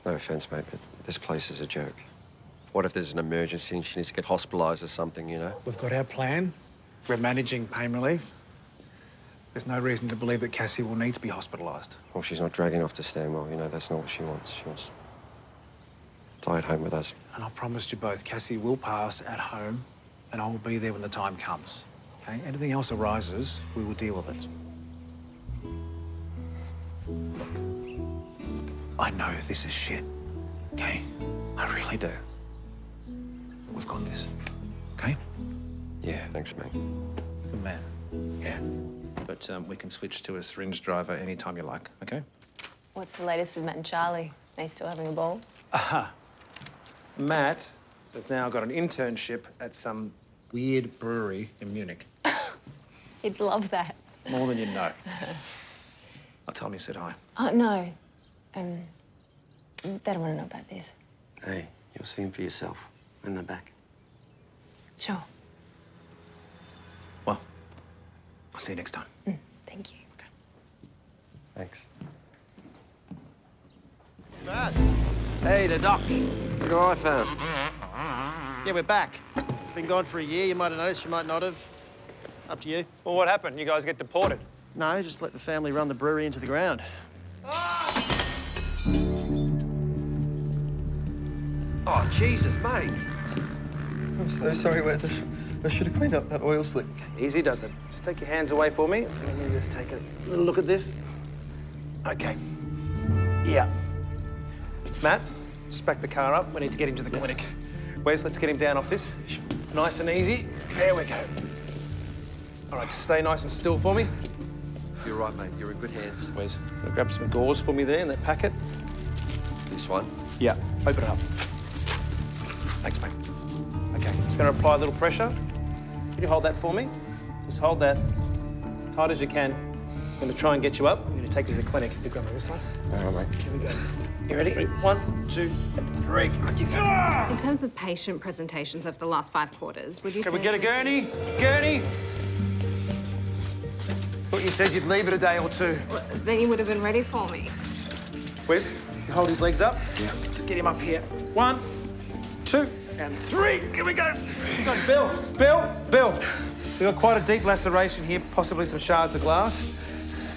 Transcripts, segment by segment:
No offence, mate, but this place is a joke. What if there's an emergency and she needs to get hospitalised or something, you know? We've got our plan. We're managing pain relief. There's no reason to believe that Cassie will need to be hospitalised. Well, she's not dragging off to Stanwell, you know, that's not what she wants. She wants to die at home with us. And I promised you both, Cassie will pass at home, and I will be there when the time comes. Okay? Anything else arises, we will deal with it. Look, I know this is shit, okay? I really do. But we've got this, okay? Yeah, thanks, mate. Good man. Yeah. But we can switch to a syringe driver anytime you like, okay? What's the latest with Matt and Charlie? Are they still having a ball? Aha. Matt has now got an internship at some weird brewery in Munich. He'd love that. More than you know. I'll tell him you said hi. Oh, no. They don't want to know about this. Hey, you'll see him for yourself in the back. Sure. Well, I'll see you next time. Thank you. Okay. Thanks. Matt. Hey, the doc. Look what I found. Yeah, we're back. Been gone for a year. You might have noticed, you might not have. Up to you. Well, what happened? You guys get deported? No, just let the family run the brewery into the ground. Oh, Jesus, mate. I'm so sorry, Wes. I should have cleaned up that oil slick. Easy does it. Just take your hands away for me. Let me just take a little look at this. Okay. Yeah. Matt, just back the car up. We need to get him to the clinic. Wes, let's get him down off this. Nice and easy. There we go. All right, stay nice and still for me. You're right, mate. You're in good hands. Wes, grab some gauze for me there in that packet. This one? Yeah, open it up. Thanks, mate. Okay, just going to apply a little pressure. Can you hold that for me? Just hold that as tight as you can. I'm going to try and get you up. I'm going to take you to the clinic. You grab me this side. All right, mate. Here we go. You ready? 1, 2, 3. On you go. In terms of patient presentations over the last 5 quarters, would you say... Can we get a gurney? Gurney! Thought you said you'd leave it a day or two. Then you would have been ready for me. Wes, you hold his legs up. Yeah. Let's get him up here. 1, 2, and 3. Here we go. You got Bill. We've got quite a deep laceration here, possibly some shards of glass.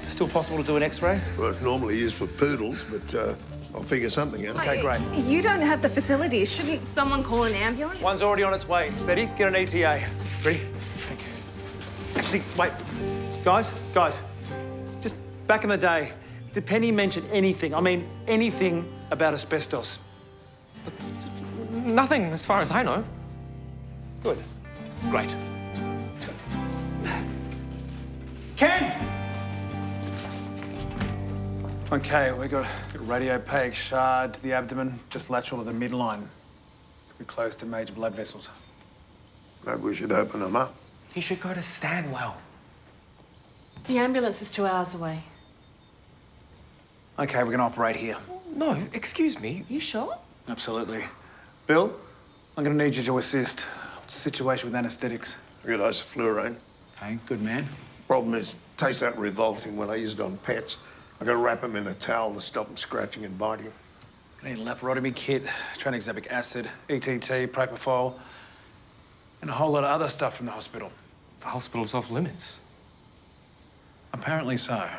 Still possible to do an X-ray? Well, it's normally used for poodles, but I'll figure something out. Okay, great. You don't have the facilities. Shouldn't someone call an ambulance? One's already on its way. Betty, get an ETA. Ready? Thank you. Actually, wait. Guys, just back in the day, did Penny mention anything, anything about asbestos? Nothing, as far as I know. Good. Great. Let's go. Ken! Okay, we got radiopaque shard to the abdomen, just lateral of the midline. We're close to major blood vessels. Maybe we should open them up. He should go to Stanwell. The ambulance is 2 hours away. Okay, we're gonna operate here. No, excuse me. You sure? Absolutely. Bill, I'm gonna need you to assist. What's the situation with anesthetics? I got isoflurane. Okay, good man. Problem is, tastes that revolting when I use it on pets. I got to wrap them in a towel to stop them scratching and biting. I need a laparotomy kit, tranexamic acid, ETT, propofol, and a whole lot of other stuff from the hospital. The hospital's off limits. Apparently so. I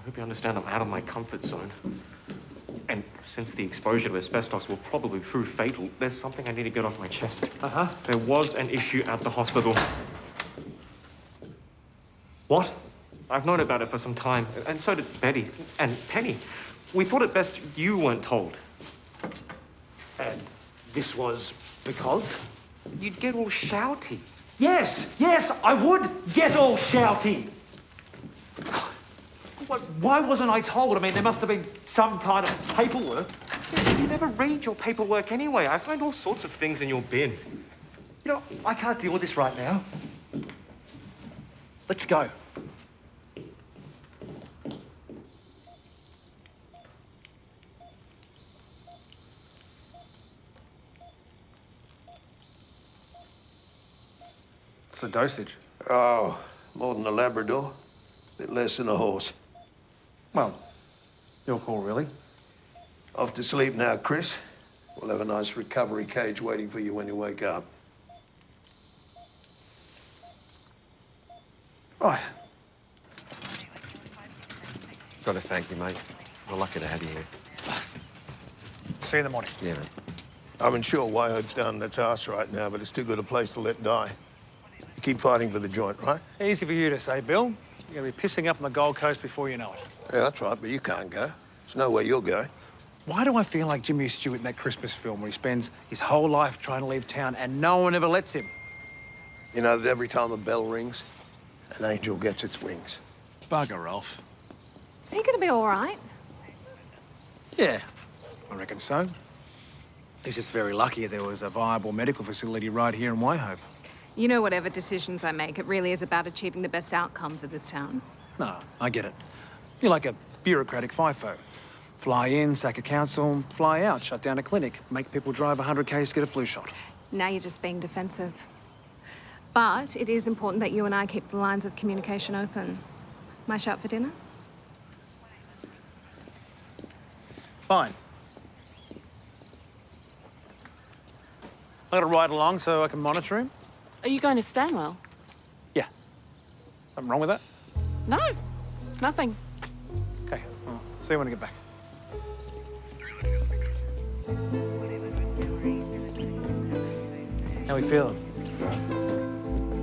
hope you understand I'm out of my comfort zone. And since the exposure to asbestos will probably prove fatal, there's something I need to get off my chest. There was an issue at the hospital. What? I've known about it for some time, and so did Betty and Penny. We thought it best you weren't told. And this was because you'd get all shouty. Yes, I would get all shouty. Why wasn't I told? I mean, there must have been some kind of paperwork. Yes, you never read your paperwork anyway. I find all sorts of things in your bin. You know, I can't deal with this right now. Let's go. What's the dosage? Oh, more than a Labrador. Bit less than a horse. Well, your call, really. Off to sleep now, Chris. We'll have a nice recovery cage waiting for you when you wake up. Right. Got to thank you, mate. We're lucky to have you here. See you in the morning. Yeah, man. I'm sure Whyhope's down in its arse right now, but it's too good a place to let die. You keep fighting for the joint, right? Easy for you to say, Bill. You're going to be pissing up on the Gold Coast before you know it. Yeah, that's right, but you can't go. There's nowhere you'll go. Why do I feel like Jimmy Stewart in that Christmas film where he spends his whole life trying to leave town and no one ever lets him? You know that every time a bell rings, an angel gets its wings. Bugger off. Is he going to be all right? Yeah, I reckon so. He's just very lucky there was a viable medical facility right here in Whyhope. You know, whatever decisions I make, it really is about achieving the best outcome for this town. No, I get it. You're like a bureaucratic FIFO. Fly in, sack a council, fly out, shut down a clinic, make people drive 100 k's to get a flu shot. Now you're just being defensive. But it is important that you and I keep the lines of communication open. Mash out for dinner? Fine. I gotta ride along so I can monitor him? Are you going to Stanwell? Yeah. Something wrong with that? No, nothing. Okay, well, see you when I get back. How we feeling?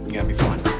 You're gonna be fine.